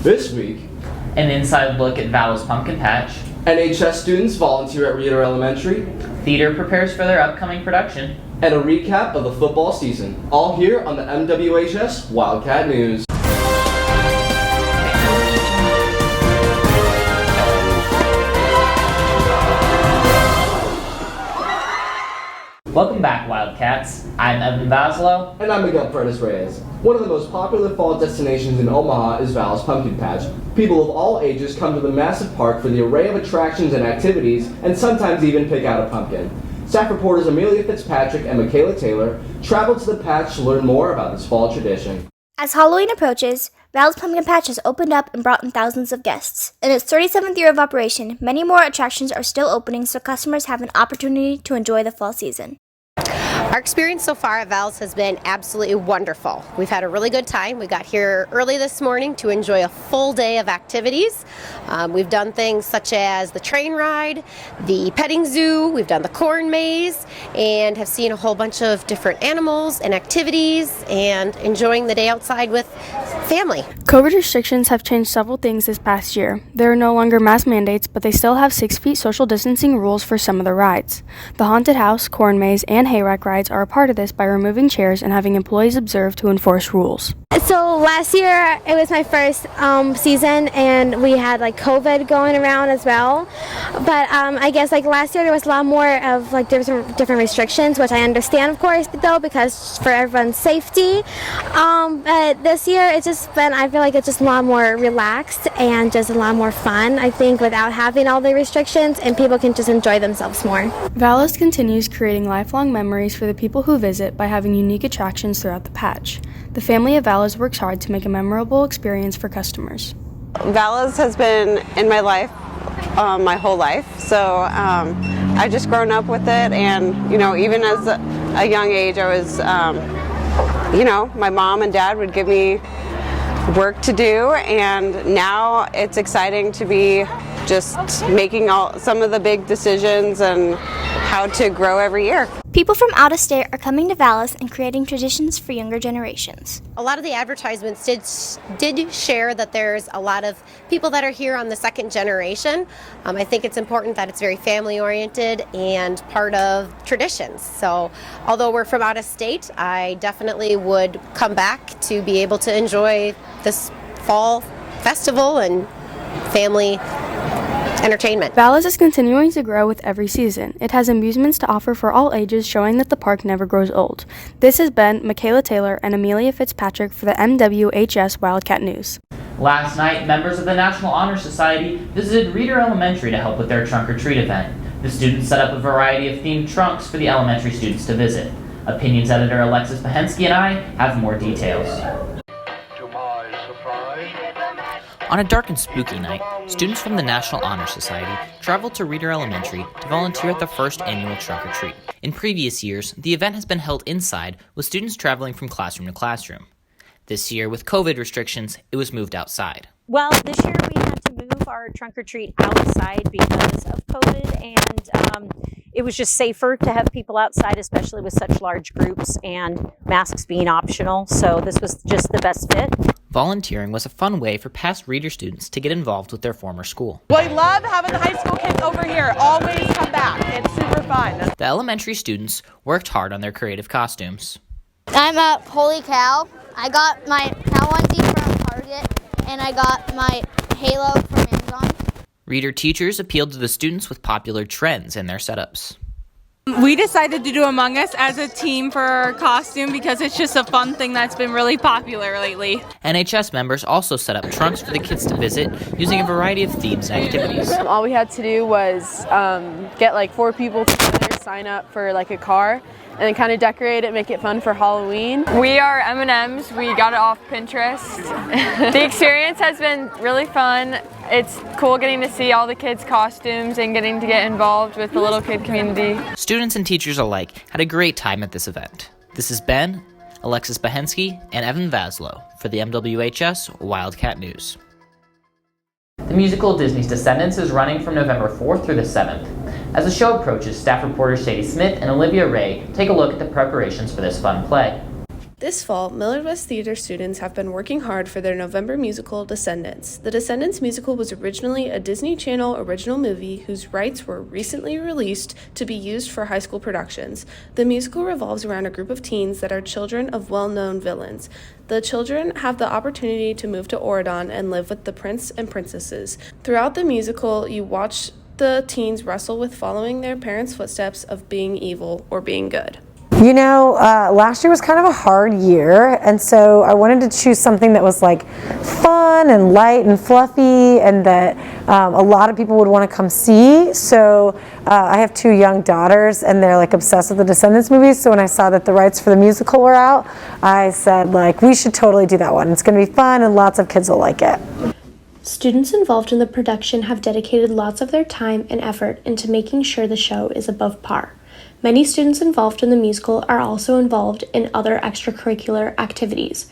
This week, an inside look at Vals Pumpkin Patch. NHS students volunteer at Reeder Elementary. Theater prepares for their upcoming production. And a recap of the football season. All here on the MWHS Wildcat News. Welcome back, Wildcats. I'm Evan Vals. And I'm Miguel Reyes. One of the most popular fall destinations in Omaha is Vals Pumpkin Patch. People of all ages come to the massive park for the array of attractions and activities, and sometimes even pick out a pumpkin. Staff reporters Amelia Fitzpatrick and Michaela Taylor traveled to the patch to learn more about this fall tradition. As Halloween approaches, Vals Pumpkin Patch has opened up and brought in thousands of guests. In its 37th year of operation, many more attractions are still opening so customers have an opportunity to enjoy the fall season. Our experience so far at Vals has been absolutely wonderful. We've had a really good time. We got here early this morning to enjoy a full day of activities. We've done things such as the train ride, the petting zoo, we've done the corn maze, and have seen a whole bunch of different animals and activities and enjoying the day outside with family. COVID restrictions have changed several things this past year. There are no longer mask mandates, but they still have 6 feet social distancing rules for some of the rides. The haunted house, corn maze, and hayrack rides are a part of this by removing chairs and having employees observe to enforce rules. So last year it was my first season, and we had like COVID going around as well. But I guess like last year there was a lot more of like different restrictions, which I understand of course though, because for everyone's safety. But this year I feel like it's just a lot more relaxed and just a lot more fun, I think, without having all the restrictions, and people can just enjoy themselves more. Vals continues creating lifelong memories for the people who visit by having unique attractions throughout the patch. The family of Vals works hard to make a memorable experience for customers. Vals has been in my life my whole life, so I've just grown up with it, and even as a young age I was my mom and dad would give me work to do, and now it's exciting to be just making some of the big decisions and how to grow every year. People from out of state are coming to Vals and creating traditions for younger generations. A lot of the advertisements did share that there's a lot of people that are here on the second generation. I think it's important that it's very family oriented and part of traditions. So although we're from out of state, I definitely would come back to be able to enjoy this fall festival and family entertainment. Vals is continuing to grow with every season. It has amusements to offer for all ages, showing that the park never grows old. This has been Michaela Taylor and Amelia Fitzpatrick for the MWHS Wildcat News. Last night, members of the National Honor Society visited Reeder Elementary to help with their trunk or treat event. The students set up a variety of themed trunks for the elementary students to visit. Opinions editor Alexis Pahensky and I have more details. On a dark and spooky night, students from the National Honor Society traveled to Reeder Elementary to volunteer at the first annual trunk or treat. In previous years, the event has been held inside with students traveling from classroom to classroom. This year, with COVID restrictions, it was moved outside. Well, this year we had to move our trunk or treat outside because of COVID, and it was just safer to have people outside, especially with such large groups and masks being optional, so this was just the best fit. Volunteering was a fun way for past Reeder students to get involved with their former school. Well, I love having the high school kids over here. Always come back. It's super fun. The elementary students worked hard on their creative costumes. I'm at Holy Cow. I got my cow onesie from Target, and I got my halo from Amazon. Reeder teachers appealed to the students with popular trends in their setups. We decided to do Among Us as a team for our costume because it's just a fun thing that's been really popular lately. NHS members also set up trunks for the kids to visit using a variety of themes and activities. All we had to do was get like 4 people together, sign up for like a car, and then kind of decorate it, make it fun for Halloween. We are M&Ms. We got it off Pinterest. The experience has been really fun. It's cool getting to see all the kids' costumes and getting to get involved with the little kid community. Students and teachers alike had a great time at this event. This has been Alexis Pahensky and Evan Vaslow for the MWHS Wildcat News. The musical Disney's Descendants is running from November 4th through the 7th. As the show approaches, staff reporters Sadie Smith and Olivia Ray take a look at the preparations for this fun play. This fall, Millard West Theater students have been working hard for their November musical, Descendants. The Descendants musical was originally a Disney Channel original movie whose rights were recently released to be used for high school productions. The musical revolves around a group of teens that are children of well-known villains. The children have the opportunity to move to Oregon and live with the prince and princesses. Throughout the musical, you watch the teens wrestle with following their parents' footsteps of being evil or being good. You know, last year was kind of a hard year, and so I wanted to choose something that was like fun and light and fluffy and that a lot of people would want to come see. So I have 2 young daughters and they're like obsessed with the Descendants movies, so when I saw that the rights for the musical were out, I said like we should totally do that one. It's going to be fun and lots of kids will like it. Students involved in the production have dedicated lots of their time and effort into making sure the show is above par. Many students involved in the musical are also involved in other extracurricular activities.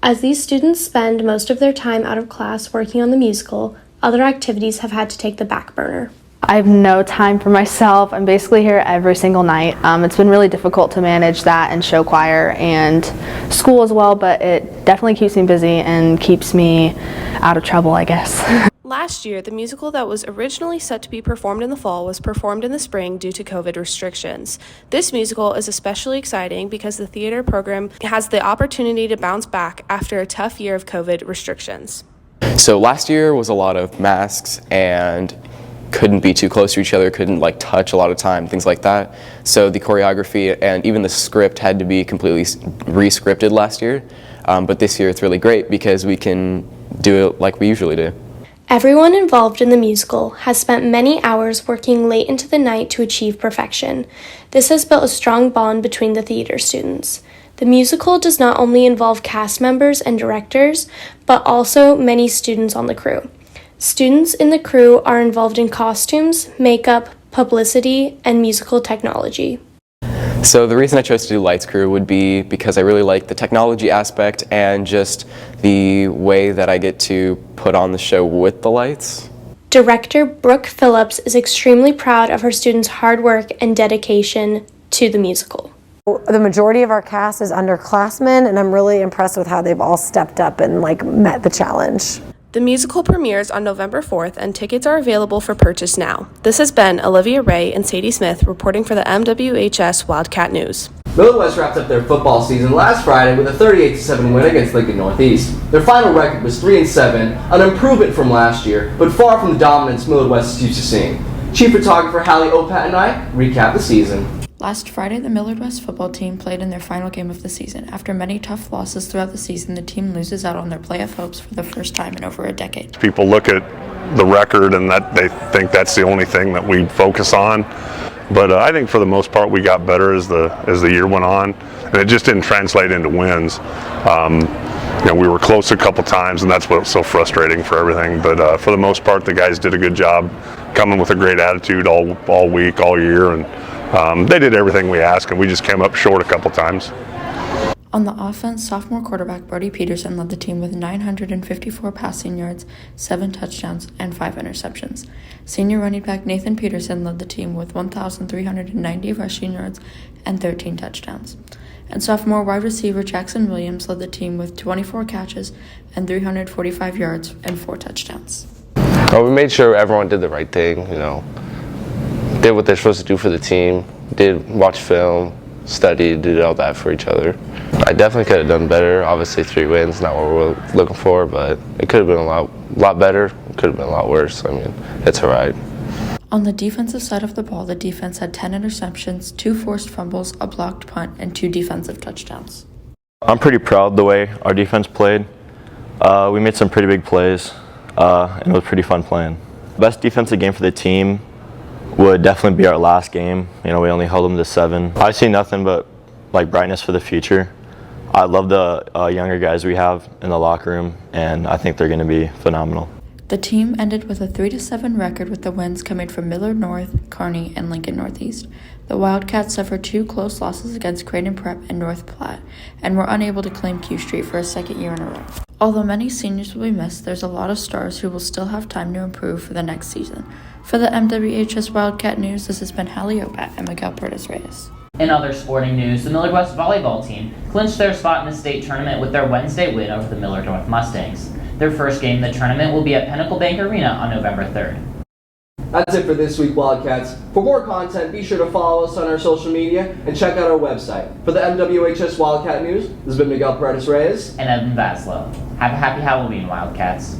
As these students spend most of their time out of class working on the musical, other activities have had to take the back burner. I have no time for myself. I'm basically here every single night. It's been really difficult to manage that and show choir and school as well, but it definitely keeps me busy and keeps me out of trouble, I guess. Last year, the musical that was originally set to be performed in the fall was performed in the spring due to COVID restrictions. This musical is especially exciting because the theater program has the opportunity to bounce back after a tough year of COVID restrictions. So last year was a lot of masks and couldn't be too close to each other, couldn't like touch a lot of time, things like that. So the choreography and even the script had to be completely re-scripted last year. But this year it's really great because we can do it like we usually do. Everyone involved in the musical has spent many hours working late into the night to achieve perfection. This has built a strong bond between the theater students. The musical does not only involve cast members and directors, but also many students on the crew. Students in the crew are involved in costumes, makeup, publicity, and musical technology. So the reason I chose to do Lights Crew would be because I really like the technology aspect and just the way that I get to put on the show with the lights. Director Brooke Phillips is extremely proud of her students' hard work and dedication to the musical. The majority of our cast is underclassmen, and I'm really impressed with how they've all stepped up and met the challenge. The musical premieres on November 4th, and tickets are available for purchase now. This has been Olivia Ray and Sadie Smith reporting for the MWHS Wildcat News. Millard West wrapped up their football season last Friday with a 38-7 win against Lincoln Northeast. Their final record was 3-7, an improvement from last year, but far from the dominance Millard West is used to seeing. Chief photographer Hallie Opat and I recap the season. Last Friday, the Millard West football team played in their final game of the season. After many tough losses throughout the season, the team loses out on their playoff hopes for the first time in over a decade. People look at the record and that they think that's the only thing that we focus on. But I think for the most part we got better as the year went on, and it just didn't translate into wins. We were close a couple times, and that's what's so frustrating for everything. But for the most part, the guys did a good job coming with a great attitude all week, all year, and they did everything we asked, and we just came up short a couple times. On the offense, sophomore quarterback Brody Peterson led the team with 954 passing yards, 7 touchdowns, and 5 interceptions. Senior running back Nathan Peterson led the team with 1,390 rushing yards and 13 touchdowns. And sophomore wide receiver Jackson Williams led the team with 24 catches and 345 yards and 4 touchdowns. We made sure everyone did the right thing, did what they're supposed to do for the team, did watch film, studied, did all that for each other. I definitely could have done better. Obviously 3 wins, not what we're looking for, but it could have been a lot better. It could have been a lot worse. It's all right. On the defensive side of the ball, the defense had 10 interceptions, 2 forced fumbles, a blocked punt, and 2 defensive touchdowns. I'm pretty proud of the way our defense played. We made some pretty big plays, and it was pretty fun playing. Best defensive game for the team would definitely be our last game. We only held them to 7. I see nothing but brightness for the future. I love the younger guys we have in the locker room, and I think they're going to be phenomenal. The team ended with a 3-7 record, with the wins coming from Millard North, Kearney, and Lincoln Northeast. The Wildcats suffered 2 close losses against Creighton Prep and North Platte, and were unable to claim Q Street for a second year in a row. Although many seniors will be missed, there's a lot of stars who will still have time to improve for the next season. For the MWHS Wildcat News, this has been Hallie Opat and Miguel Perez Reyes. In other sporting news, the Millard West volleyball team clinched their spot in the state tournament with their Wednesday win over the Millard North Mustangs. Their first game in the tournament will be at Pinnacle Bank Arena on November 3rd. That's it for this week, Wildcats. For more content, be sure to follow us on our social media and check out our website. For the MWHS Wildcat News, this has been Miguel Paredes Reyes and Evan Vaslow. Have a happy Halloween, Wildcats.